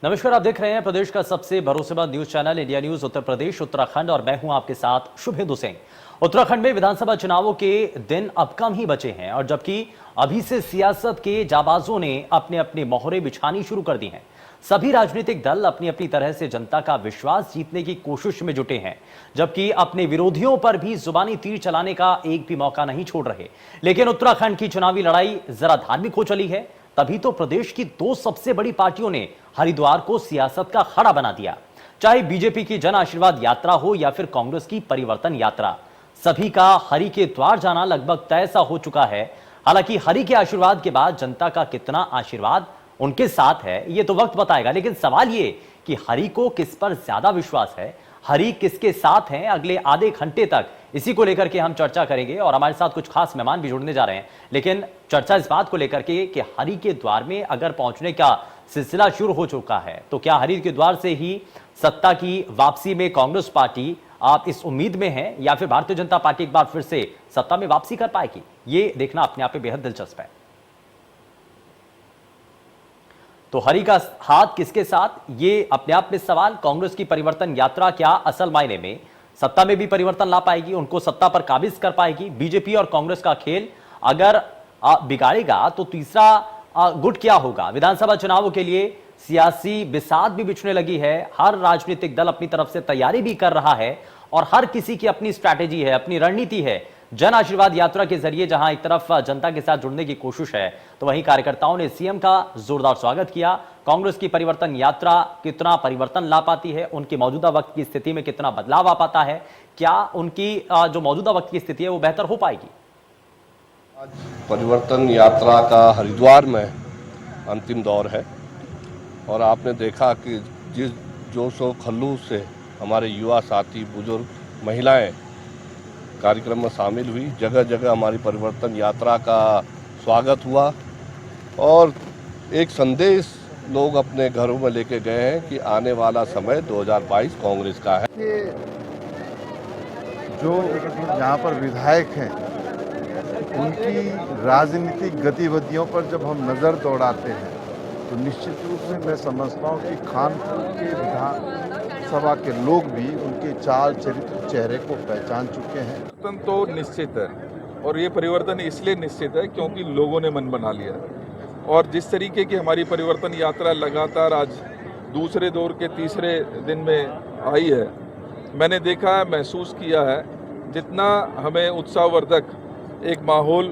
नमस्कार, आप देख रहे हैं प्रदेश का सबसे भरोसेमंद news channel India news Uttar Pradesh Uttarakhand और मैं हूं आपके साथ शुभेंदु सिंह। उत्तराखंड में विधानसभा चुनावों के दिन अब कम ही बचे हैं और जबकि अभी से सियासत के जाबाजों ने अपने अपने मोहरे बिछानी शुरू कर दी हैं। सभी राजनीतिक दल अपनी अपनी तरह से जनता का विश्वास जीतने की कोशिश में जुटे हैं, जबकि अपने विरोधियों पर भी जुबानी तीर चलाने का एक भी मौका नहीं छोड़ रहे। लेकिन उत्तराखंड की चुनावी लड़ाई जरा धार्मिक हो चली है, तभी तो प्रदेश की दो सबसे बड़ी पार्टियों ने हरिद्वार को सियासत का खड़ा बना दिया। चाहे बीजेपी की जन आशीर्वाद यात्रा हो या फिर कांग्रेस की परिवर्तन यात्रा, सभी का हरि के द्वार जाना लगभग तय सा हो चुका है। हालांकि हरि के आशीर्वाद के बाद जनता का कितना आशीर्वाद उनके साथ है, ये तो वक्त बताएगा। लेकिन सवाल ये कि हरि को किस पर ज्यादा विश्वास है, हरि किसके साथ हैं, अगले आधे घंटे तक इसी को लेकर के हम चर्चा करेंगे और हमारे साथ कुछ खास मेहमान भी जुड़ने जा रहे हैं। लेकिन चर्चा इस बात को लेकर के कि हरि के द्वार में अगर पहुंचने का सिलसिला शुरू हो चुका है, तो क्या हरि के द्वार से ही सत्ता की वापसी में कांग्रेस पार्टी आप इस उम्मीद में है या फिर भारतीय जनता पार्टी एक बार फिर से सत्ता में वापसी कर पाएगी? ये देखना अपने आप में बेहद दिलचस्प है। तो हरि का हाथ किसके साथ, ये अपने आप में सवाल। कांग्रेस की परिवर्तन यात्रा क्या असल मायने में सत्ता में भी परिवर्तन ला पाएगी, उनको सत्ता पर काबिज कर पाएगी? बीजेपी और कांग्रेस का खेल अगर बिगाड़ेगा तो तीसरा गुट क्या होगा? विधानसभा चुनावों के लिए सियासी बिसात भी बिछने लगी है। हर राजनीतिक दल अपनी तरफ से तैयारी भी कर रहा है और हर किसी की अपनी स्ट्रैटेजी है, अपनी रणनीति है। जन आशीर्वाद यात्रा के जरिए जहां एक तरफ जनता के साथ जुड़ने की कोशिश है, तो वहीं कार्यकर्ताओं ने सीएम का जोरदार स्वागत किया। कांग्रेस की परिवर्तन यात्रा कितना परिवर्तन ला पाती है, उनकी मौजूदा वक्त की स्थिति में कितना बदलाव आ पाता है, क्या उनकी जो मौजूदा वक्त की स्थिति है वो बेहतर हो पाएगी? आज परिवर्तन यात्रा का हरिद्वार में अंतिम दौर है और आपने देखा कि जिस जोश और खल्लूस से हमारे युवा साथी, बुजुर्ग, महिलाएं कार्यक्रम में शामिल हुई, जगह जगह हमारी परिवर्तन यात्रा का स्वागत हुआ और एक संदेश लोग अपने घरों में लेके गए हैं कि आने वाला समय 2022 कांग्रेस का है। जो यहाँ पर विधायक हैं, उनकी राजनीतिक गतिविधियों पर जब हम नज़र दौड़ाते हैं तो निश्चित रूप से मैं समझता हूँ कि कानपुर के विधानसभा के लोग भी उनके चाल चरित्र, चेहरे को पहचान चुके हैं। परिवर्तन तो निश्चित है और ये परिवर्तन इसलिए निश्चित है क्योंकि लोगों ने मन बना लिया है। और जिस तरीके की हमारी परिवर्तन यात्रा लगातार आज दूसरे दौर के तीसरे दिन में आई है, मैंने देखा है, महसूस किया है, जितना हमें उत्साहवर्धक एक माहौल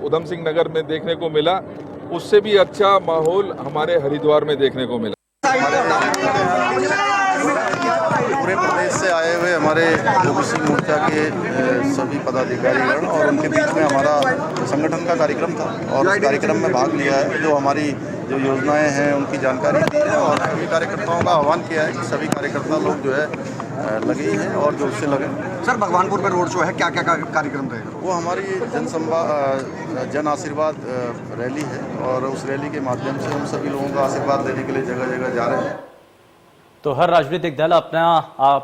उधम सिंह नगर में देखने को मिला, उससे भी अच्छा माहौल हमारे हरिद्वार में देखने को मिला। पूरे प्रदेश से आए हुए हमारे ओबीसी मोर्चा के सभी पदाधिकारीगण और उनके बीच में हमारा संगठन का कार्यक्रम था और उस कार्यक्रम में भाग लिया है। जो हमारी जो योजनाएं हैं उनकी जानकारी दी है और सभी कार्यकर्ताओं का आह्वान किया है कि सभी कार्यकर्ता लोग जो है लगे ही हैं और जो उससे लगे। सर, भगवानपुर में रोड शो है, क्या क्या कार्यक्रम रहेगा? वो हमारी जन आशीर्वाद रैली है और उस रैली के माध्यम से हम सभी लोगों का आशीर्वाद लेने के लिए जगह जगह जा रहे हैं। तो हर राजनीतिक दल अपना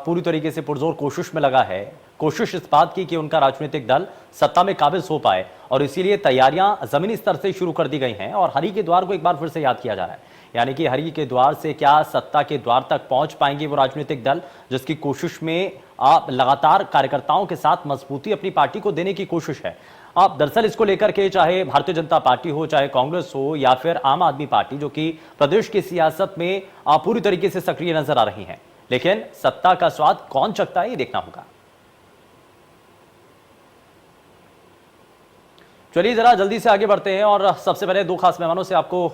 पूरी तरीके से पुरजोर कोशिश में लगा है। कोशिश इस बात की कि उनका राजनीतिक दल सत्ता में काबिज हो पाए और इसीलिए तैयारियां जमीनी स्तर से शुरू कर दी गई हैं और हरि के द्वार को एक बार फिर से याद किया जा रहा है। यानी कि हरि के द्वार से क्या सत्ता के द्वार तक पहुंच पाएंगे वो राजनीतिक दल, जिसकी कोशिश में आप लगातार कार्यकर्ताओं के साथ मजबूती अपनी पार्टी को देने की कोशिश है। आप दरअसल इसको लेकर के चाहे भारतीय जनता पार्टी हो, चाहे कांग्रेस हो या फिर आम आदमी पार्टी, जो कि प्रदेश की सियासत में पूरी तरीके से सक्रिय नजर आ रही हैं, लेकिन सत्ता का स्वाद कौन चखता है ये देखना होगा। चलिए जरा जल्दी से आगे बढ़ते हैं और सबसे पहले दो खास मेहमानों से आपको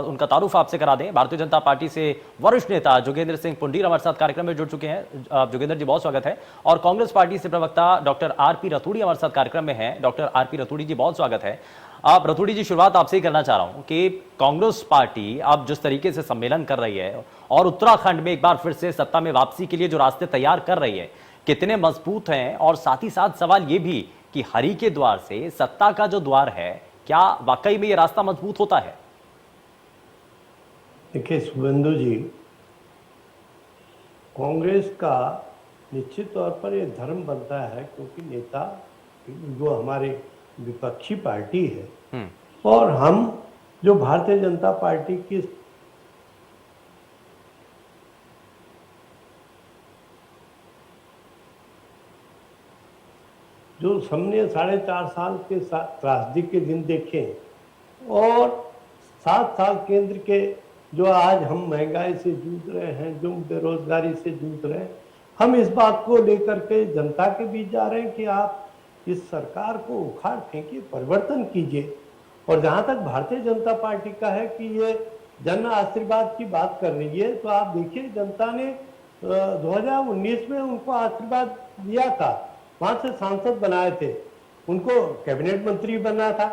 उनका तारुफ आपसे करा दें। भारतीय जनता पार्टी से वरिष्ठ नेता जोगेंद्र सिंह पुंडीर हमारे साथ कार्यक्रम में जुड़ चुके हैं। जोगेंद्र जी, बहुत स्वागत है। और कांग्रेस पार्टी से प्रवक्ता डॉक्टर आरपी रतूड़ी हमारे साथ कार्यक्रम में हैं। डॉक्टर आरपी रतूड़ी जी, बहुत स्वागत है। आप रतूड़ी जी, शुरुआत आपसे ही करना चाह रहा हूं कि कांग्रेस पार्टी अब जिस तरीके से सम्मेलन कर रही है और उत्तराखंड में एक बार फिर से सत्ता में वापसी के लिए जो रास्ते तैयार कर रही है, कितने मजबूत हैं? और साथ ही साथ सवाल ये भी कि हरि के द्वार से सत्ता का जो द्वार है, क्या वाकई में ये रास्ता मजबूत होता है? देखिए शुभेंदु जी, कांग्रेस का निश्चित तौर पर ये धर्म बनता है क्योंकि नेता जो हमारे विपक्षी पार्टी है, 嗯 और हम जो भारतीय जनता पार्टी की 嗯 स्थापना जो हमने 4.5 साल के त्रासदी के दिन देखे और 7 साल केंद्र के जो आज हम महंगाई से जूझ रहे हैं, जो बेरोजगारी से जूझ रहे हैं, हम इस बात को लेकर के जनता के बीच जा रहे हैं कि आप इस सरकार को उखाड़ फेंकिए, परिवर्तन कीजिए। और जहां तक भारतीय जनता पार्टी का है कि ये जन आशीर्वाद की बात कर रही है, तो आप देखिए जनता ने 2019 में उनको आशीर्वाद दिया था, वहां से सांसद बनाए थे, उनको कैबिनेट मंत्री बनना था।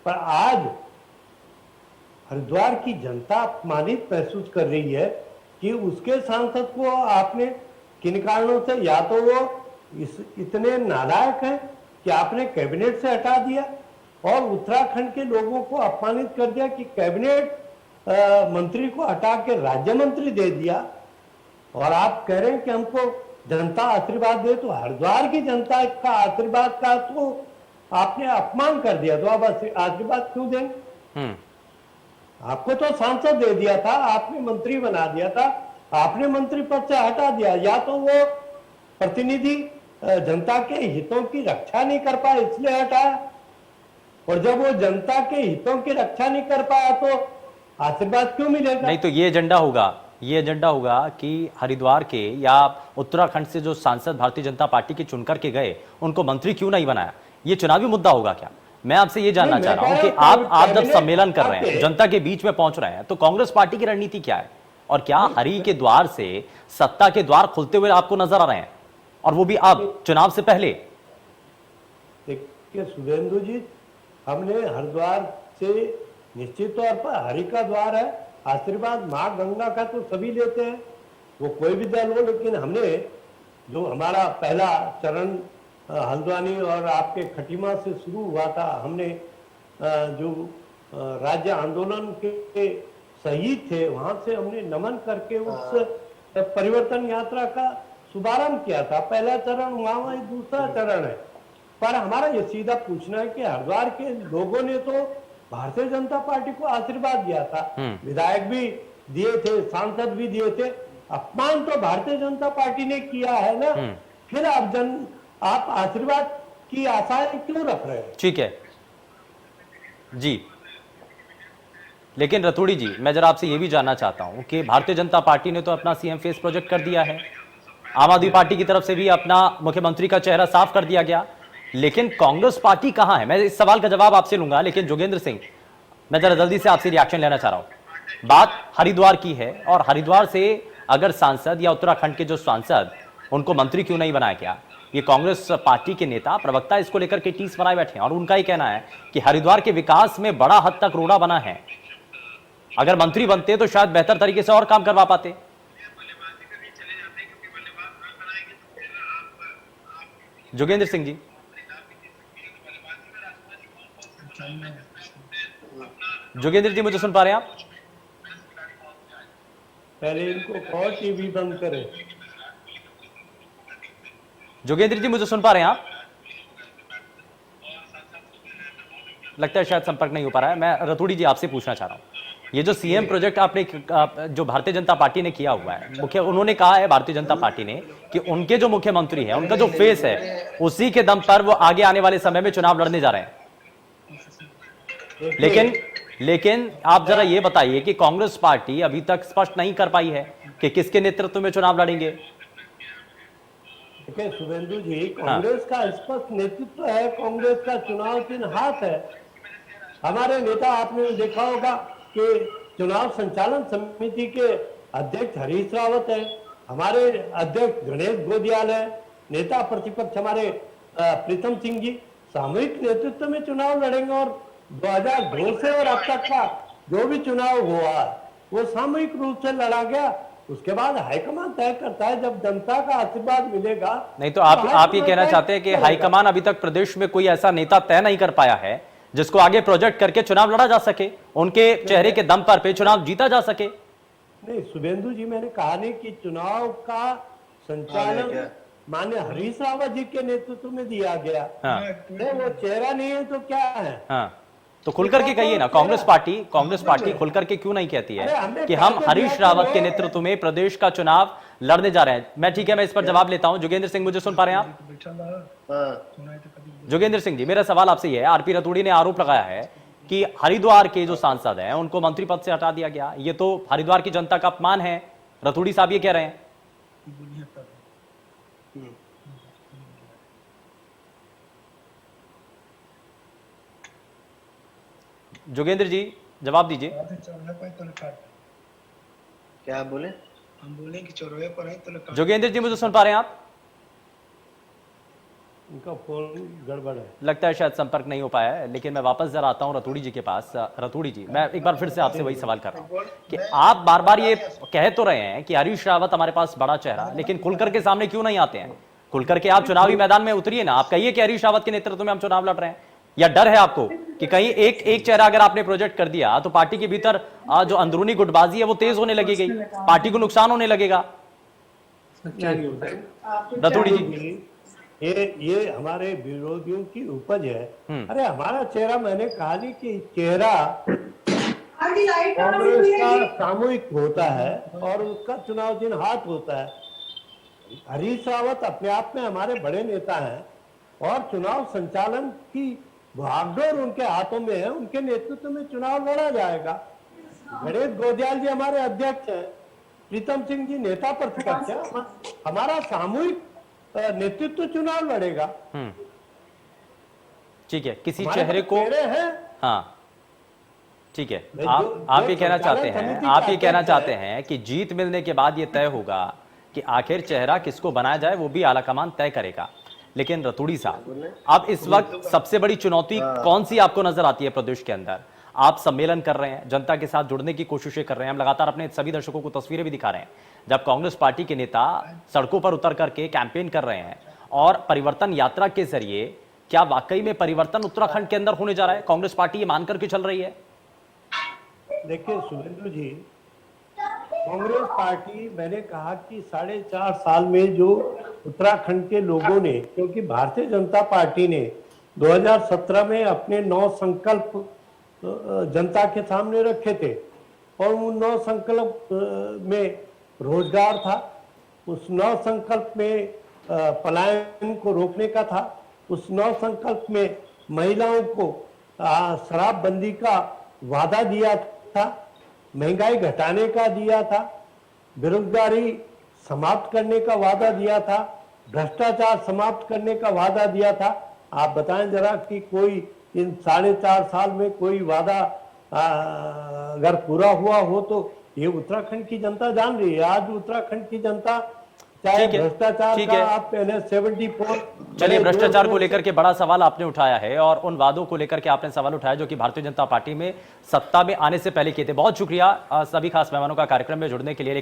पर आज हरिद्वार की जनता अपमानित महसूस कर रही है कि उसके सांसद को आपने किन कारणों से, या तो वो इतने नालायक हैं कि आपने कैबिनेट से हटा दिया और उत्तराखंड के लोगों को अपमानित कर दिया कि कैबिनेट मंत्री को हटा के राज्य मंत्री दे दिया, और आप कह रहे हैं कि हमको जनता आशीर्वाद दे। तो हरिद्वार की जनता का आशीर्वाद का तो आपने अपमान कर दिया, तो अब आशीर्वाद क्यों देंगे? आपको तो सांसद दे दिया था, आपने मंत्री बना दिया था, आपने मंत्री पद से हटा दिया। या तो वो प्रतिनिधि जनता के हितों की रक्षा नहीं कर पाए इसलिए हटाया, और जब वो जनता के हितों की रक्षा नहीं कर पाया तो आशीर्वाद क्यों मिलेगा? नहीं, तो ये एजेंडा होगा कि हरिद्वार के या उत्तराखंड से जो सांसद भारतीय जनता पार्टी के चुनकर के गए उनको मंत्री क्यों नहीं बनाया, ये चुनावी मुद्दा होगा क्या? मैं आपसे ये जानना चाह रहा हूं कि आप जब सम्मेलन कर रहे हैं, जनता के बीच में पहुंच रहे हैं, तो कांग्रेस पार्टी की रणनीति क्या है? और क्या हरि के द्वार से सत्ता के द्वार खुलते हुए आपको नजर आ रहे हैं, और वो भी अब चुनाव से पहले? देखिए शुभेंदु जी, हमने हरिद्वार से निश्चित तौर पर हरि का द्वार है, आशीर्वाद मां गंगा का तो सभी लेते हैं, वो कोई भी दल हो। लेकिन हमने जो हमारा पहला चरण हल्द्वानी और आपके खटीमा से शुरू हुआ था, हमने जो राज्य आंदोलन के शहीद थे वहां से हमने नमन करके उस परिवर्तन यात्रा का शुभारंभ किया था। पहला चरण वहां, दूसरा चरण है। पर हमारा ये सीधा पूछना है कि हरिद्वार के लोगों ने तो भारतीय जनता पार्टी को आशीर्वाद दिया था, विधायक भी दिए थे, सांसद भी दिए थे, अपमान तो भारतीय जनता पार्टी ने किया है ना, फिर आप आशीर्वाद की आशाएं क्यों रख रहे हैं? ठीक है जी, लेकिन रतूड़ी जी, मैं जरा आपसे यह भी जानना चाहता हूं कि भारतीय जनता पार्टी ने तो अपना सीएम फेस प्रोजेक्ट कर दिया है, आम आदमी पार्टी की तरफ से भी अपना मुख्यमंत्री का चेहरा साफ कर दिया गया, लेकिन कांग्रेस पार्टी कहां है? मैं इस सवाल का जवाब आपसे लूंगा, लेकिन जोगेंद्र सिंह, मैं जरा जल्दी से आपसे रिएक्शन लेना चाह रहा हूं। बात हरिद्वार की है, और हरिद्वार से अगर सांसद या उत्तराखंड के जो सांसद, उनको मंत्री क्यों नहीं बनाया गया? ये कांग्रेस पार्टी के नेता, प्रवक्ता इसको लेकर के टीस बनाए बैठे हैं, और उनका ही कहना है कि हरिद्वार के विकास में बड़ा हद तक रोड़ा बना है, अगर मंत्री बनते तो शायद बेहतर तरीके से और काम करवा पाते। जोगेंद्र सिंह जी, जोगेंद्र जी, मुझे सुन पा रहे हैं आप? पहले इनको और टीवी बंद करें। जोगेंद्र जी, मुझे सुन पा रहे हैं आप? लगता है शायद संपर्क नहीं हो पा रहा है। मैं रतूड़ी जी आपसे पूछना चाह रहा हूं, ये जो सीएम प्रोजेक्ट आपने जो भारतीय जनता पार्टी ने किया हुआ है, उन्होंने कहा है भारतीय जनता पार्टी ने कि उनके जो मुख्यमंत्री हैं, उनका जो फेस है, उसी के दम पर वो आगे आने वाले समय में चुनाव लड़ने जा रहे हैं। लेकिन आप जरा ये बताइए कि कांग्रेस पार्टी अभी तक स्पष्ट नहीं कर पाई है कि किसके नेतृत्व में चुनाव लड़ेंगे। देखिए शुभेंदु जी, कांग्रेस का स्पष्ट नेतृत्व है, कांग्रेस का चुनाव चिन्ह हाथ है। हमारे नेता, आपने देखा होगा कि चुनाव संचालन समिति के अध्यक्ष हरीश रावत है, हमारे अध्यक्ष गणेश गोदियाल है, नेता प्रतिपक्ष हमारे प्रीतम सिंह जी सामूहिक नेतृत्व में चुनाव लड़ेंगे, और 2002 से और अब तक का जो भी चुनाव हुआ वो सामूहिक रूप से लड़ा गया। उसके बाद हाईकमान तय करता है, जब जनता का आशीर्वाद मिलेगा। नहीं तो आप ये कहना चाहते हैं कि हाईकमान अभी तक प्रदेश में कोई ऐसा नेता तय नहीं कर पाया है जिसको आगे प्रोजेक्ट करके चुनाव लड़ा जा सके, उनके चेहरे के दम पर पे चुनाव जीता जा सके? नहीं शुभेंदु जी, मैंने कहा नहीं कि चुनाव का संचालन माननीय हरीश रावत जी के नेतृत्व में दिया गया। हाँ। वो चेहरा नहीं है तो क्या है? हाँ। तो खुल करके कहिए ना, कांग्रेस पार्टी खुल करके क्यों नहीं कहती है कि हम हरीश रावत के नेतृत्व में प्रदेश का चुनाव लड़ने जा रहे हैं? मैं ठीक है, मैं इस पर जवाब लेता हूं। जोगेंद्र सिंह, मुझे सुन पा रहे हैं आप? जोगेंद्र सिंह जी, मेरा सवाल आपसे यह है, आरपी रतूड़ी ने आरोप लगाया है कि हरिद्वार के जो सांसद हैं उनको मंत्री पद से हटा दिया गया, ये तो हरिद्वार की जनता का अपमान है। रतूड़ी साहब ये कह रहे हैं। जोगेंद्र जी जवाब दीजिए। क्या बोले? हम बोले कि चौराहे पर है तो जोगेंद्र जी मुझे सुन पा रहे हैं आप? उनका फोन गड़बड़ है, लगता है शायद संपर्क नहीं हो पाया है, लेकिन मैं वापस जरा आता हूं रतूड़ी जी के पास। रतूड़ी जी, मैं एक बार फिर से आपसे वही सवाल कर रहा हूं कि आप बार बार ये कह तो रहे हैं कि हरीश रावत हमारे पास बड़ा चेहरा, लेकिन खुलकर के सामने क्यों नहीं आते हैं? खुलकर के आप चुनावी मैदान में उतरिए ना, आप कहिए कि हरीश रावत के नेतृत्व में हम चुनाव लड़ रहे हैं। या डर है आपको कि कहीं एक चेहरा अगर आपने प्रोजेक्ट कर दिया तो पार्टी के भीतर जो अंदरूनी गुटबाजी है वो तेज होने लगेगी, पार्टी को नुकसान होने लगेगा? रतूड़ी जी, ये हमारे विरोधियों की उपज है। अरे हमारा चेहरा, मैंने कहा नहीं कि चेहरा कांग्रेस का सामूहिक होता है और उसका चुनाव चिन्ह हाथ होता है। हरीश रावत अपने आप में हमारे बड़े नेता हैं और चुनाव संचालन की भागदौड़ उनके हाथों में है, उनके नेतृत्व में चुनाव लड़ा जाएगा। गणेश गोदियाल जी हमारे अध्यक्ष हैं, प्रीतम सिंह जी नेता प्रतिपक्ष है, हमारा सामूहिक नेतृत्व चुनाव लड़ेगा। ठीक है, किसी चेहरे को, हाँ ठीक है, आप ये कहना चाहते हैं कि जीत मिलने के बाद ये तय होगा कि आखिर चेहरा किसको बनाया जाए, वो भी आलाकमान तय करेगा। लेकिन रतूड़ी साहब, अब इस वक्त सबसे बड़ी चुनौती कौन सी आपको नजर आती है प्रदेश के अंदर? आप सम्मेलन कर रहे हैं, जनता के साथ जुड़ने की कोशिशें कर रहे हैं, हम लगातार अपने सभी दर्शकों को तस्वीरें भी दिखा रहे हैं जब कांग्रेस पार्टी के नेता सड़कों पर उतर करके कैंपेन कर रहे हैं और परिवर्तन यात्रा के जरिए क्या वाकई में परिवर्तन उत्तराखंड के अंदर होने जा रहा है? कांग्रेस पार्टी ये मान करके चल रही है? देखिए शुभेंदु जी, कांग्रेस पार्टी, मैंने कहा कि 4.5 साल में जो उत्तराखंड के लोगों ने, क्योंकि भारतीय जनता पार्टी ने 2017 में अपने 9 संकल्प जनता के सामने रखे थे और उन 9 संकल्प में रोजगार था, उस 9 संकल्प में पलायन को रोकने का था, उस 9 संकल्प में महिलाओं को शराबबंदी का वादा दिया था, महंगाई घटाने का दिया था, बेरोजगारी समाप्त करने का वादा दिया था, भ्रष्टाचार समाप्त करने का वादा दिया था। आप बताएं जरा कि कोई इन 4.5 साल में कोई वादा अगर पूरा हुआ हो तो ये उत्तराखंड की जनता जान रही है। आज उत्तराखंड की जनता चाहे भ्रष्टाचार का आप पहले 74, चलिए भ्रष्टाचार को लेकर के बड़ा सवाल आपने उठाया है और उन वादों को लेकर के आपने सवाल उठाया जो कि भारतीय जनता पार्टी में सत्ता में आने से पहले किए थे। बहुत शुक्रिया सभी खास मेहमानों का कार्यक्रम में जुड़ने के लिए।